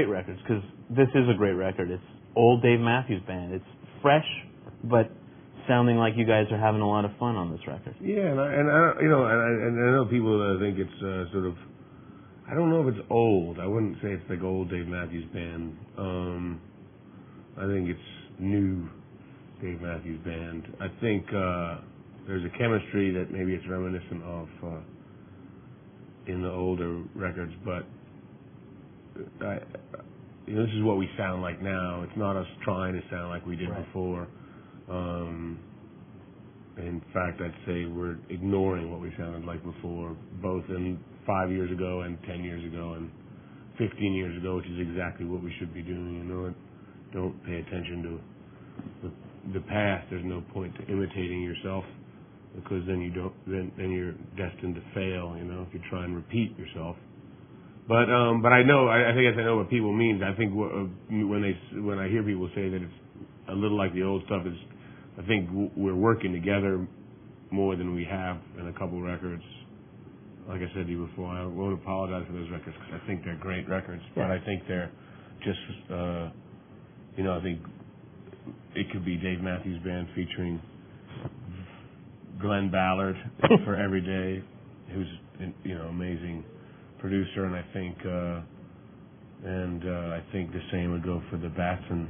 great records, because this is a great record. It's old Dave Matthews Band. It's fresh, but sounding like you guys are having a lot of fun on this record. Yeah, and I know people think it's sort of, I don't know if it's old. I wouldn't say it's like old Dave Matthews Band. I think it's new Dave Matthews Band. I think there's a chemistry that maybe it's reminiscent of in the older records, but this is what we sound like now. It's not us trying to sound like we did before. In fact, I'd say we're ignoring what we sounded like before, both in 5 years ago and 10 years ago and 15 years ago, which is exactly what we should be doing. Don't pay attention to the past. There's no point to imitating yourself, because then then you're destined to fail. If you try and repeat yourself. But I guess I know what people mean. I think when I hear people say that it's a little like the old stuff, I think we're working together more than we have in a couple records. Like I said to you before, I won't apologize for those records because I think they're great records. Yeah. But I think they're just, I think it could be Dave Matthews Band featuring Glenn Ballard for Every Day, who's amazing producer, and I think the same would go for the Batson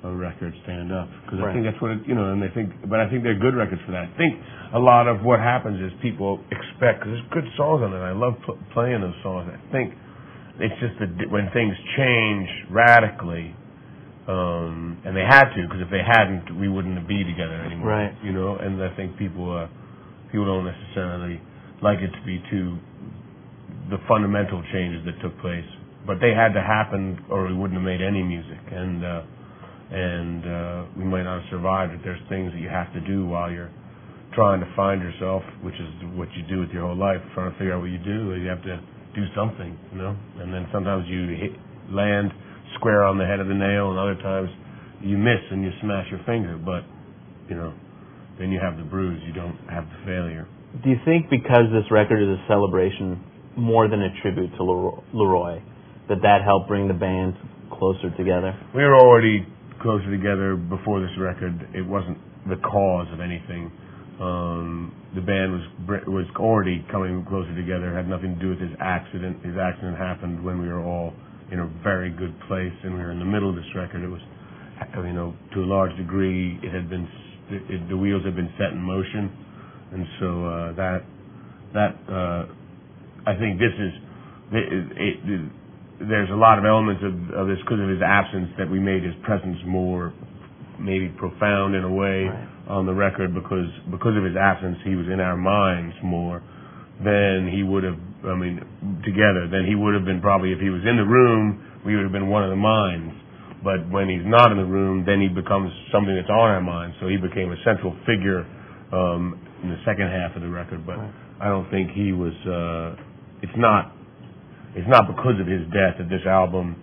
record, Stand Up, because I think that's what but I think they're good records for that. I think a lot of what happens is people expect, because there's good songs on it. I love playing those songs. I think it's just that when things change radically, and they had to, because if they hadn't, we wouldn't be together anymore. Right. And I think people don't necessarily like it to be the fundamental changes that took place, but they had to happen, or we wouldn't have made any music, and we might not have survived. If there's things that you have to do while you're trying to find yourself, which is what you do with your whole life, trying to figure out what you do, you have to do something, and then sometimes you land square on the head of the nail, and other times you miss and you smash your finger, but then you have the bruise, you don't have the failure. Do you think because this record is a celebration more than a tribute to Leroy, that helped bring the band closer together? We were already closer together before this record. It wasn't the cause of anything. The band was already coming closer together. It had nothing to do with his accident. His accident happened when we were all in a very good place, and we were in the middle of this record. It was, to a large degree, the wheels had been set in motion, and so I think there's a lot of elements of this because of his absence that we made his presence more maybe profound in a way on the record, because of his absence he was in our minds more than he would have, together, than he would have been probably if he was in the room. We would have been one of the minds, but when he's not in the room, then he becomes something that's on our minds, so he became a central figure in the second half of the record, but I don't think he was, it's not because of his death that this album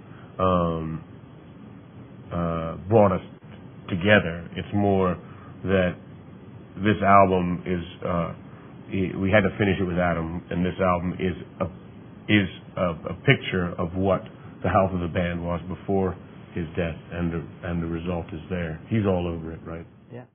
brought us together. It's more that this album is, we had to finish it with Adam, and this album is a picture of what the health of the band was before his death, and the result is there. He's all over it, right? Yeah.